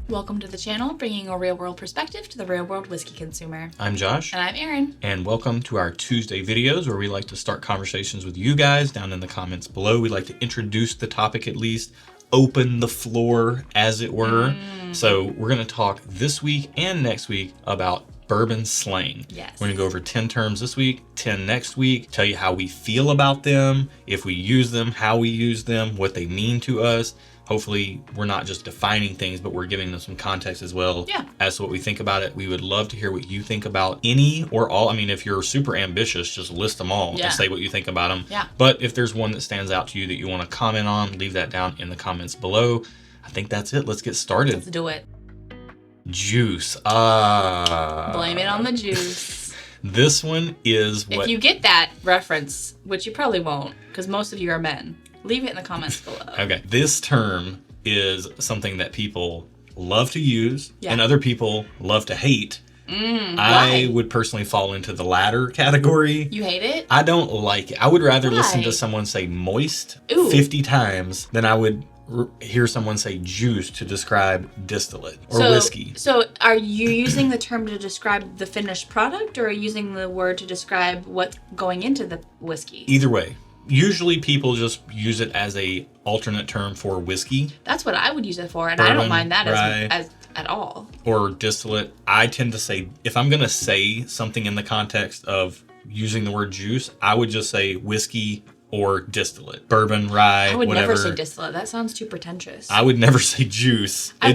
Welcome to the channel, bringing a real-world perspective to the real-world whiskey consumer. I'm Josh. And I'm Erin. And welcome to our Tuesday videos where we like to start conversations with you guys down in the comments below. We like to introduce the topic at least, open the floor as it were. So we're going to talk this week and next week about bourbon slang. Yes. We're going to go over 10 terms this week, 10 next week, tell you how we feel about them, if we use them, how we use them, what they mean to us. Hopefully we're not just defining things, but we're giving them some context as well as to what we think about it. We would love to hear what you think about any or all. I mean, if you're super ambitious, just list them all and say what you think about them. Yeah. But if there's one that stands out to you that you want to comment on, leave that down in the comments below. I think that's it. Let's get started. Let's do it. Juice. Blame it on the juice. This one is what... If you get that reference, which you probably won't, because most of you are men, leave it in the comments below. Okay. This term is something that people love to use and other people love to hate. I would personally fall into the latter category. You hate it? I don't like it. I would rather listen to someone say moist 50 times than I would hear someone say juice to describe distillate or whiskey. So are you using the term to describe the finished product, or are you using the word to describe what's going into the whiskey? Either way. Usually people just use it as a alternate term for whiskey. That's what I would use it for, and Bourbon, I don't mind that rye, as at all. Or distillate. I tend to say, if I'm going to say something in the context of using the word juice, I would just say whiskey or distillate. Bourbon, rye, I would whatever. never say distillate. That sounds too pretentious. I would never say juice. I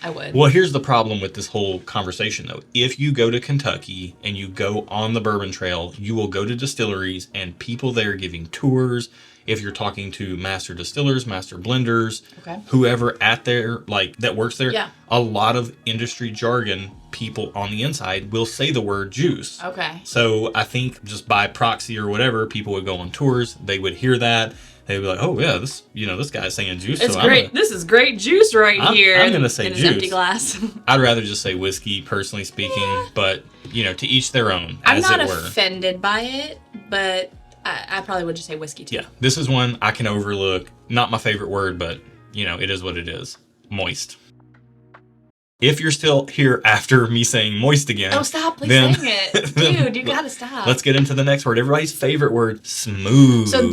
would. Well, here's the problem with this whole conversation, though. If you go to Kentucky and you go on the bourbon trail, you will go to distilleries and people there giving tours. If you're talking to master distillers, master blenders, whoever at there, like that works there, a lot of industry jargon, people on the inside will say the word juice. Okay. So I think just by proxy or whatever, people would go on tours. They would hear that. They'd be like, "Oh yeah, this guy's saying juice." It's great. This is great juice here. I'm gonna say in juice. An empty glass. I'd rather just say whiskey, personally speaking. But to each their own. I'm as not it were. offended by it, but I probably would just say whiskey too. Yeah, this is one I can overlook. Not my favorite word, but it is what it is. Moist. If you're still here after me saying moist again. Oh, stop. Please saying it. Dude, you gotta stop. Let's get into the next word. Everybody's favorite word, smooth. So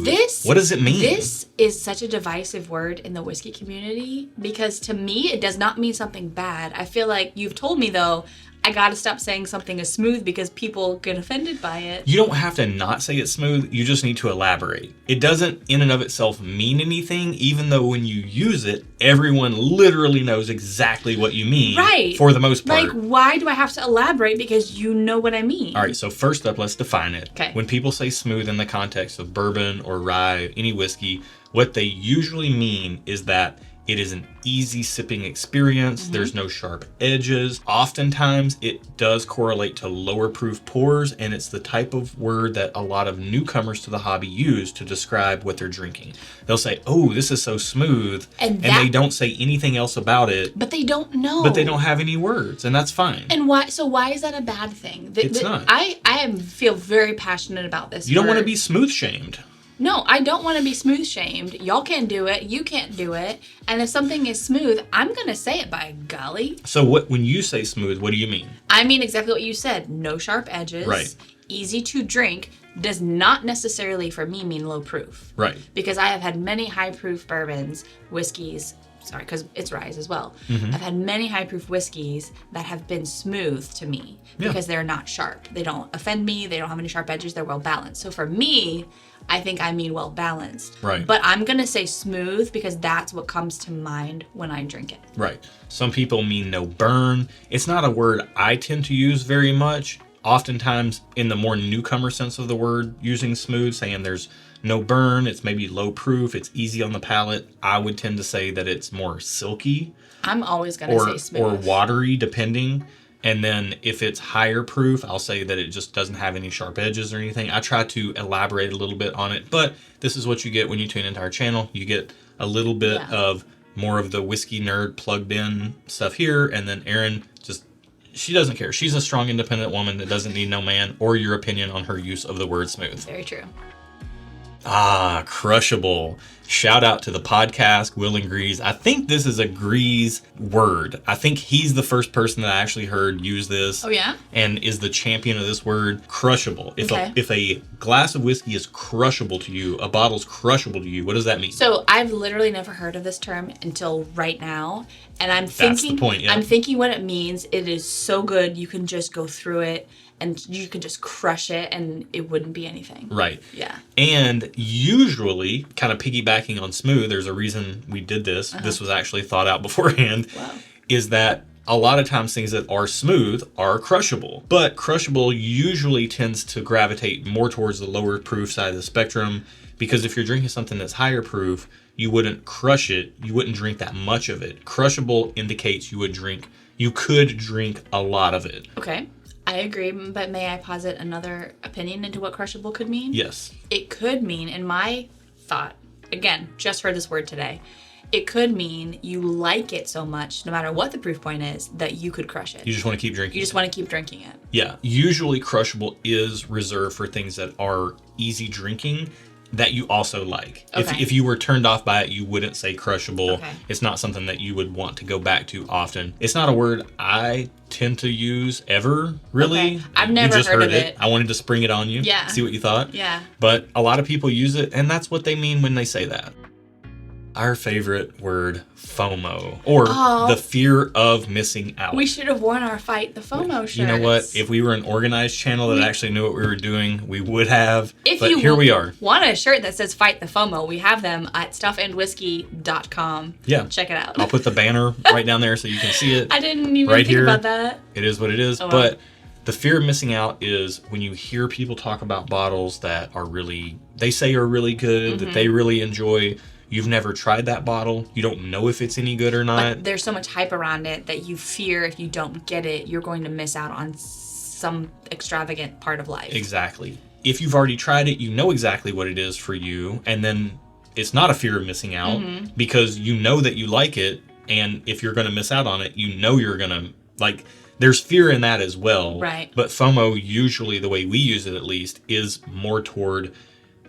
what does it mean? This is such a divisive word in the whiskey community because to me, it does not mean something bad. I feel like you've told me, though, I gotta stop saying something is smooth because people get offended by it. You don't have to not say it's smooth. You just need to elaborate. It doesn't in and of itself mean anything, even though when you use it, everyone literally knows exactly what you mean. Right. For the most part. Like, why do I have to elaborate? Because you know what I mean. All right, so first up, let's define it. Okay. When people say smooth in the context of bourbon or rye, any whiskey, what they usually mean is that it is an easy sipping experience. There's no sharp edges. Oftentimes, it does correlate to lower proof pours, and it's the type of word that a lot of newcomers to the hobby use to describe what they're drinking. They'll say, "Oh, this is so smooth," and they don't say anything else about it. But they don't know. But they don't have any words, and that's fine. And why? So why is that a bad thing? It's not. I feel very passionate about this. You don't want to be smooth shamed. No, I don't want to be smooth shamed. Y'all can't do it. You can't do it. And if something is smooth, I'm going to say it, by golly. So when you say smooth, what do you mean? I mean exactly what you said. No sharp edges. Right. Easy to drink does not necessarily for me mean low proof. Right. Because I have had many high proof bourbons, whiskeys, because it's rye as well. I've had many high proof whiskeys that have been smooth to me because they're not sharp. They don't offend me. They don't have any sharp edges. They're well balanced. So for me, I think I mean well balanced. Right. But I'm going to say smooth because that's what comes to mind when I drink it. Right. Some people mean no burn. It's not a word I tend to use very much. Oftentimes, in the more newcomer sense of the word, using smooth, saying there's no burn, it's maybe low proof, it's easy on the palate. I would tend to say that it's more silky. I'm always going to say smooth. Or watery, depending. And then if it's higher proof, I'll say that it just doesn't have any sharp edges or anything. I try to elaborate a little bit on it, but this is what you get when you tune into our channel. You get a little bit of more of the whiskey nerd plugged in stuff here, and then Erin she doesn't care. She's a strong, independent woman that doesn't need no man or your opinion on her use of the word smooth. Very true. Crushable. Shout out to the podcast, Will and Grease. I think this is a Grease word. I think he's the first person that I actually heard use this. Oh, yeah? And is the champion of this word, crushable. If a glass of whiskey is crushable to you, a bottle's crushable to you, what does that mean? So I've literally never heard of this term until right now. And I'm thinking, that's the point, yeah. I'm thinking what it means. It is so good. You can just go through it and you can just crush it and it wouldn't be anything. Right. Yeah. And usually, kind of piggybacking on smooth, there's a reason we did this. This was actually thought out beforehand. Wow. Is that a lot of times things that are smooth are crushable. But crushable usually tends to gravitate more towards the lower proof side of the spectrum, because if you're drinking something that's higher proof, you wouldn't crush it. You wouldn't drink that much of it. Crushable indicates you could drink a lot of it. Okay. I agree, but may I posit another opinion into what crushable could mean? Yes. It could mean, in my thought, again, just heard this word today, it could mean you like it so much, no matter what the proof point is, that you could crush it. You just want to keep drinking You just want to keep drinking it. Yeah. Usually crushable is reserved for things that are easy drinking that you also like. Okay. If you were turned off by it, you wouldn't say crushable. Okay. It's not something that you would want to go back to often. It's not a word I tend to use ever, really. Okay. I've never just heard of it. I wanted to spring it on you. Yeah. See what you thought. Yeah. But a lot of people use it, and that's what they mean when they say that. Our favorite word, FOMO, or the fear of missing out. We should have worn our Fight the FOMO shirts. You know what? If we were an organized channel that actually knew what we were doing, we would have. But here we are. Want a shirt that says Fight the FOMO, we have them at stuffandwhiskey.com. Yeah. Check it out. I'll put the banner right down there so you can see it. I didn't even right think here. about that. It is what it is. Oh, wow. But the fear of missing out is when you hear people talk about bottles that are they say are really good, that they really enjoy. You've never tried that bottle. You don't know if it's any good or not. But there's so much hype around it that you fear if you don't get it, you're going to miss out on some extravagant part of life. Exactly. If you've already tried it, you know exactly what it is for you. And then it's not a fear of missing out because you know that you like it. And if you're going to miss out on it, you know you're going to, there's fear in that as well. Right. But FOMO, usually the way we use it at least, is more toward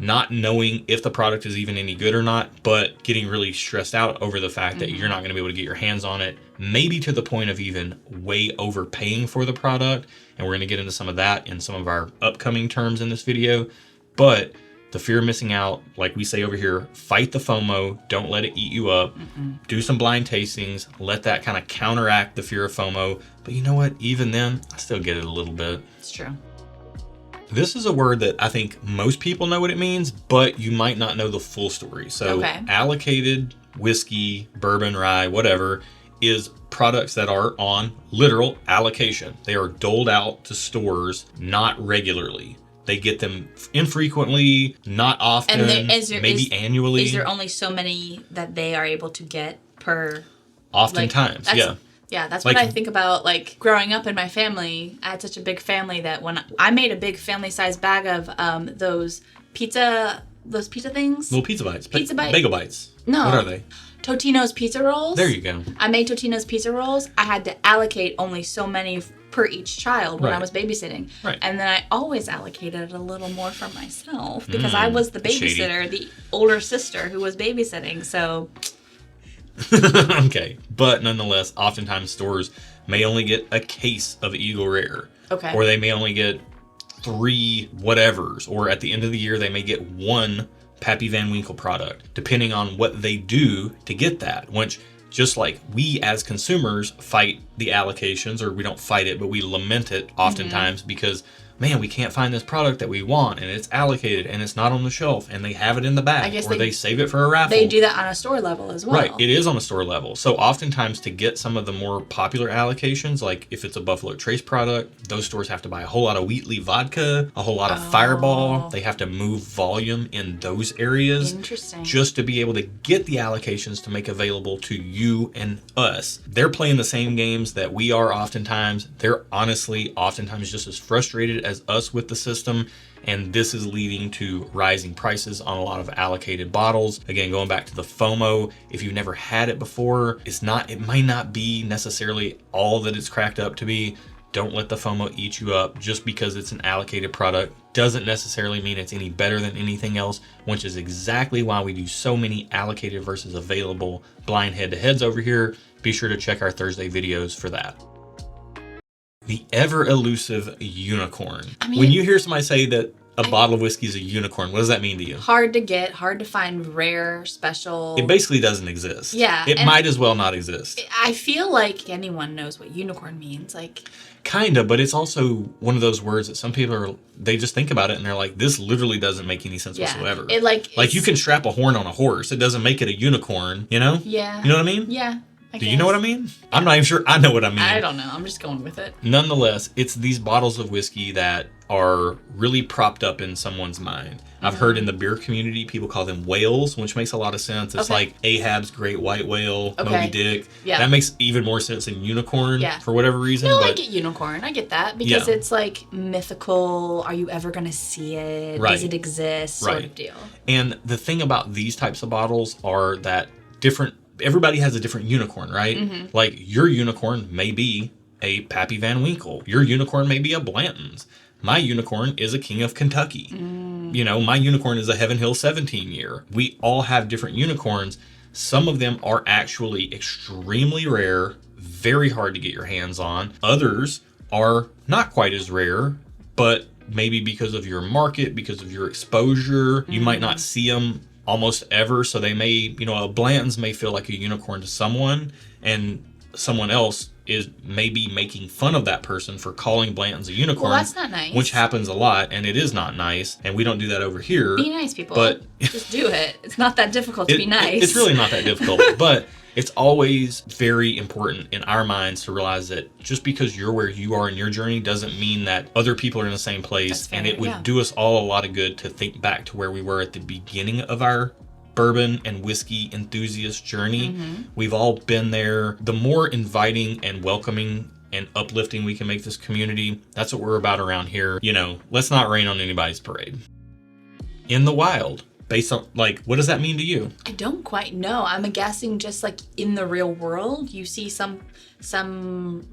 not knowing if the product is even any good or not, but getting really stressed out over the fact that you're not going to be able to get your hands on it, maybe to the point of even way overpaying for the product. And we're going to get into some of that in some of our upcoming terms in this video. But the fear of missing out, like we say over here, fight the FOMO, don't let it eat you up, do some blind tastings, let that kind of counteract the fear of FOMO. But you know what? Even then, I still get it a little bit. It's true. This is a word that I think most people know what it means, but you might not know the full story. So allocated whiskey, bourbon, rye, whatever, is products that are on literal allocation. They are doled out to stores, not regularly. They get them infrequently, not often, maybe annually. Is there only so many that they are able to get per? Oftentimes, yeah. Yeah, that's what I think about, growing up in my family. I had such a big family that when I made a big family-sized bag of those pizza things. Little pizza bites. Pizza bites. Bagel bites. No. What are they? Totino's pizza rolls. There you go. I made Totino's pizza rolls. I had to allocate only so many per each child when I was babysitting. Right. And then I always allocated a little more for myself because I was the babysitter, the older sister who was babysitting. So... Okay, but nonetheless, oftentimes stores may only get a case of Eagle Rare. Okay. Or they may only get 3 whatevers, or at the end of the year they may get 1 Pappy Van Winkle product, depending on what they do to get that. Which, just like we as consumers fight the allocations, or we don't fight it, but we lament it oftentimes because, man, we can't find this product that we want, and it's allocated, and it's not on the shelf, and they have it in the bag, or they save it for a raffle. They do that on a store level as well. Right, it is on a store level. So oftentimes to get some of the more popular allocations, like if it's a Buffalo Trace product, those stores have to buy a whole lot of Wheatley vodka, a whole lot of Fireball. They have to move volume in those areas. Interesting. Just to be able to get the allocations to make available to you and us. They're playing the same games that we are oftentimes. They're honestly oftentimes just as frustrated as us with the system, and this is leading to rising prices on a lot of allocated bottles. Again, going back to the FOMO, if you've never had it before, it might not be necessarily all that it's cracked up to be, Don't let the FOMO eat you up. Just because it's an allocated product doesn't necessarily mean it's any better than anything else, which is exactly why we do so many allocated versus available blind head-to-heads over here. Be sure to check our Thursday videos for that. The ever elusive unicorn. I mean, when you hear somebody say that a bottle of whiskey is a unicorn, what does that mean to you? Hard to get, hard to find, rare, special. It basically doesn't exist. Yeah. It might as well not exist. I feel like anyone knows what unicorn means. Like, kinda, but it's also one of those words that some people they just think about it and they're like, this literally doesn't make any sense whatsoever. It like you can strap a horn on a horse. It doesn't make it a unicorn, you know? Yeah. You know what I mean? Yeah. Do you know what I mean? I'm not even sure I know what I mean. I don't know. I'm just going with it. Nonetheless, it's these bottles of whiskey that are really propped up in someone's mind. I've heard in the beer community, people call them whales, which makes a lot of sense. It's like Ahab's great white whale, Moby Dick. Yeah. That makes even more sense than unicorn for whatever reason. No, I get unicorn. I get that because it's like mythical. Are you ever going to see it? Does it exist? Sort of deal. And the thing about these types of bottles are that everybody has a different unicorn, right? Like your unicorn may be a Pappy Van Winkle. Your unicorn may be a Blanton's. My unicorn is a King of Kentucky. You know, my unicorn is a Heaven Hill 17 year. We all have different unicorns. Some of them are actually extremely rare, very hard to get your hands on. Others are not quite as rare, but maybe because of your market, because of your exposure, you might not see them almost ever. So they may, you know, a Blanton's may feel like a unicorn to someone, and someone else is maybe making fun of that person for calling Blanton's a unicorn. Well, that's not nice. Which happens a lot, and it is not nice, and we don't do that over here. Be nice, people. But just do it. It's not that difficult to be nice. It's really not that difficult, but it's always very important in our minds to realize that just because you're where you are in your journey doesn't mean that other people are in the same place. And it would do us all a lot of good to think back to where we were at the beginning of our bourbon and whiskey enthusiast journey. We've all been there. The more inviting and welcoming and uplifting we can make this community, that's what we're about around here. You know, let's not rain on anybody's parade. In the wild, based on, like, what does that mean to you? I don't quite know. I'm guessing just like in the real world, you see some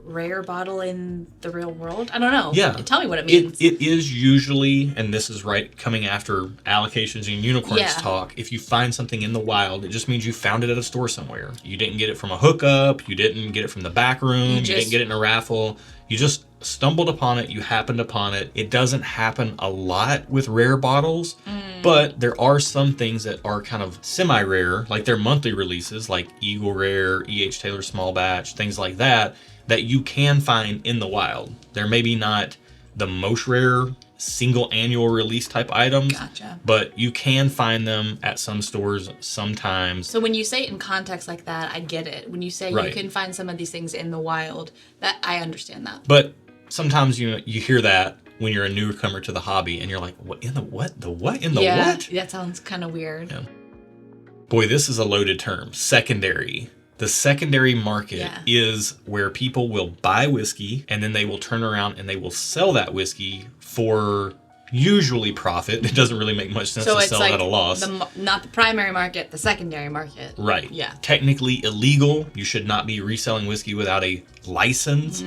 rare bottle in the real world. I don't know. Yeah. Tell me what it means. It is usually, and this is right coming after allocations and unicorns talk, if you find something in the wild, it just means you found it at a store somewhere. You didn't get it from a hookup. You didn't get it from the back room. You didn't get it in a raffle. You just stumbled upon it. You happened upon it. It doesn't happen a lot with rare bottles, but there are some things that are kind of semi-rare, like their monthly releases, like Eagle Rare, E.H. Taylor Small Batch, things like that you can find in the wild. They're maybe not the most rare single annual release type items, but you can find them at some stores sometimes. So when you say it in context like that, I get it. When you say you can find some of these things in the wild, that I understand that. But sometimes you hear that when you're a newcomer to the hobby and you're like, what in the what? The what in the what? That sounds kind of weird. Yeah. Boy, this is a loaded term. Secondary. The secondary market is where people will buy whiskey and then they will turn around and they will sell that whiskey for usually profit. It doesn't really make much sense to sell it at a loss. Not the primary market, the secondary market. Right. Yeah. Technically illegal. You should not be reselling whiskey without a license.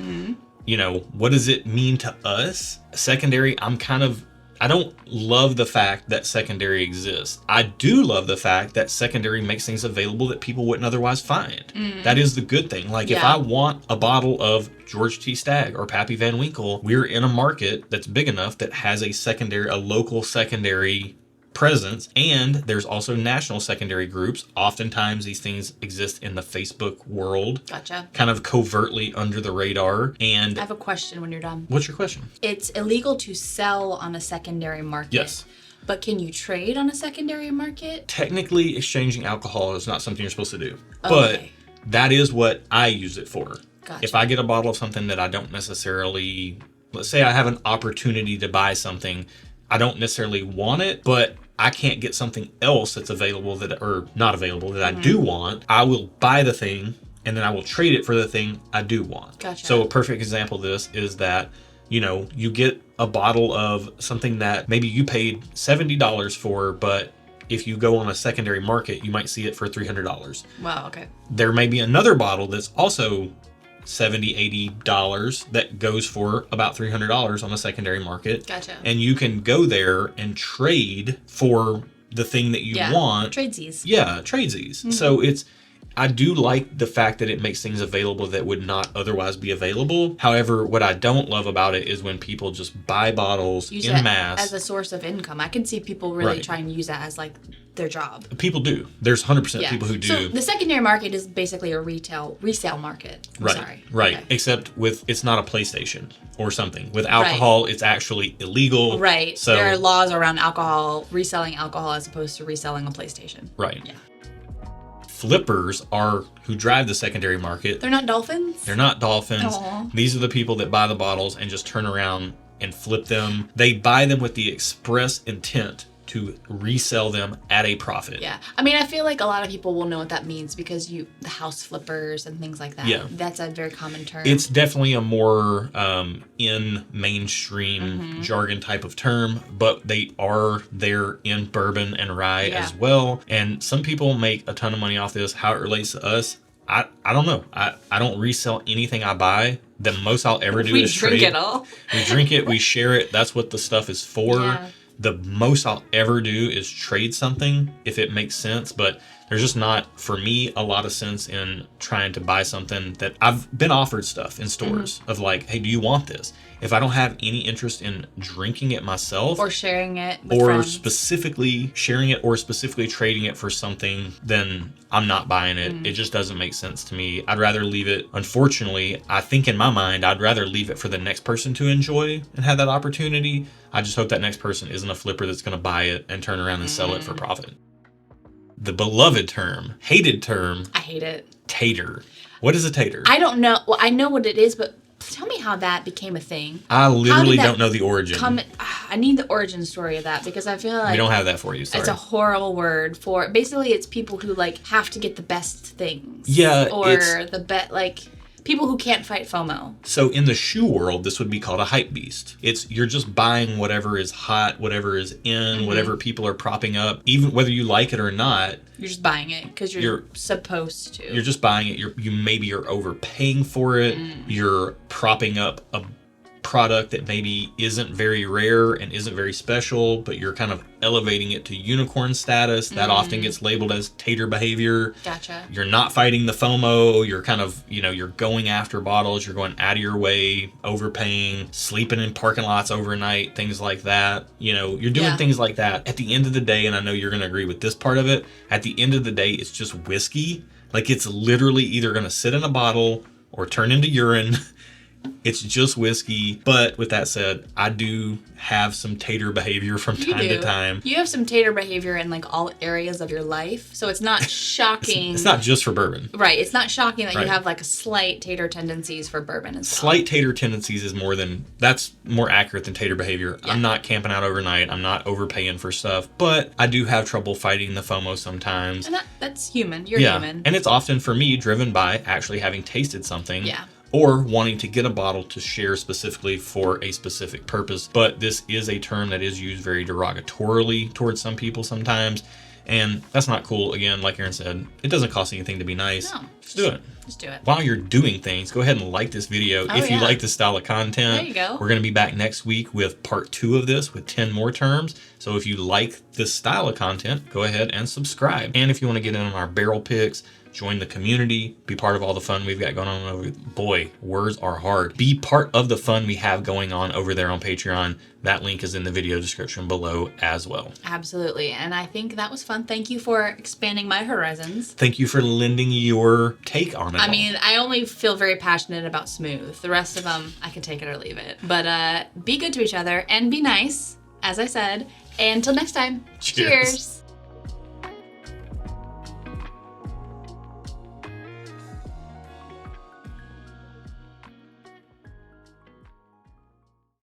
You know, what does it mean to us? Secondary, I don't love the fact that secondary exists. I do love the fact that secondary makes things available that people wouldn't otherwise find. That is the good thing. Like if I want a bottle of George T. Stagg or Pappy Van Winkle, we're in a market that's big enough that has a local secondary presence, and there's also national secondary groups. Oftentimes these things exist in the Facebook world. Gotcha. Kind of covertly under the radar. And I have a question when you're done. What's your question? It's illegal to sell on a secondary market. Yes. But can you trade on a secondary market? Technically, exchanging alcohol is not something you're supposed to do. Okay. But that is what I use it for. Gotcha. If I get a bottle of something that I don't necessarily, let's say I have an opportunity to buy something, I don't necessarily want it, but I can't get something else that's available or not available that I do want, I will buy the thing and then I will trade it for the thing I do want. Gotcha. So a perfect example of this is that, you know, you get a bottle of something that maybe you paid $70 for, but if you go on a secondary market, you might see it for $300. Wow, okay. There may be another bottle that's also $70, $80 that goes for about $300 on the secondary market. Gotcha. And you can go there and trade for the thing that you want. Tradesies. Yeah, tradesies. So I do like the fact that it makes things available that would not otherwise be available. However, what I don't love about it is when people just buy bottles Use in it mass. as a source of income. I can see people really trying to use that as like their job. People do. There's 100% people who do. So the secondary market is basically a resale market. Right. Okay. Except it's not a PlayStation or something. With alcohol, it's actually illegal. Right. So there are laws around reselling alcohol as opposed to reselling a PlayStation. Right. Yeah. Flippers are who drive the secondary market. They're not dolphins? They're not dolphins. Aww. These are the people that buy the bottles and just turn around and flip them. They buy them with the express intent to resell them at a profit. Yeah. I mean, I feel like a lot of people will know what that means because the house flippers and things like that. Yeah. That's a very common term. It's definitely a more in mainstream jargon type of term, but they are there in bourbon and rye as well. And some people make a ton of money off this. How it relates to us, I don't know. I don't resell anything I buy. The most I'll ever do is trade. We drink it all. We drink it, we share it. That's what the stuff is for. Yeah. The most I'll ever do is trade something if it makes sense, but there's just not, for me, a lot of sense in trying to buy something that I've been offered stuff in stores of like, hey, do you want this? If I don't have any interest in drinking it myself or sharing it with or friends. specifically sharing it or specifically trading it for something, then I'm not buying it. It just doesn't make sense to me. I'd rather leave it. Unfortunately, I think in my mind, I'd rather leave it for the next person to enjoy and have that opportunity. I just hope that next person isn't a flipper that's going to buy it and turn around and sell it for profit. The beloved term, hated term. I hate it. Tater. What is a tater? I don't know. Well, I know what it is, but tell me how that became a thing. I literally don't know the origin. I need the origin story of that because I feel like we don't have that for you. Sorry. It's a horrible word for basically it's people who like have to get the best things. Yeah, or people who can't fight FOMO. So in the shoe world, this would be called a hype beast. You're just buying whatever is hot, whatever is in, whatever people are propping up, even whether you like it or not. You're just buying it because you're supposed to. You're just buying it. You maybe are overpaying for it. You're propping up a product that maybe isn't very rare and isn't very special, but you're kind of elevating it to unicorn status. That often gets labeled as tater behavior. Gotcha. You're not fighting the FOMO. You're kind of, you're going after bottles. You're going out of your way, overpaying, sleeping in parking lots overnight, things like that. You're doing things like that. At the end of the day, and I know you're going to agree with this part of it, at the end of the day, it's just whiskey. Like it's literally either going to sit in a bottle or turn into urine. It's just whiskey. But with that said, I do have some tater behavior from time to time. You have some tater behavior in like all areas of your life. So it's not shocking. It's not just for bourbon. Right. It's not shocking that you have like a slight tater tendencies for bourbon and stuff. Slight tater tendencies is that's more accurate than tater behavior. Yeah. I'm not camping out overnight. I'm not overpaying for stuff. But I do have trouble fighting the FOMO sometimes. And that's human. You're human. And it's often for me driven by actually having tasted something. Yeah. Or wanting to get a bottle to share specifically for a specific purpose. But this is a term that is used very derogatorily towards some people sometimes. And that's not cool. Again, like Erin said, it doesn't cost anything to be nice. No. Just do it. Just do it. While you're doing things, go ahead and like this video if you like this style of content. There you go. We're going to be back next week with part 2 of this with 10 more terms. So if you like this style of content, go ahead and subscribe. And if you want to get in on our barrel picks, join the community, be part of all the fun we've got going on over. Boy, words are hard. Be part of the fun we have going on over there on Patreon. That link is in the video description below as well. Absolutely. And I think that was fun. Thank you for expanding my horizons. Thank you for lending your take on it. I mean, I only feel very passionate about smooth. The rest of them, I can take it or leave it. But be good to each other and be nice, as I said. And until next time, cheers.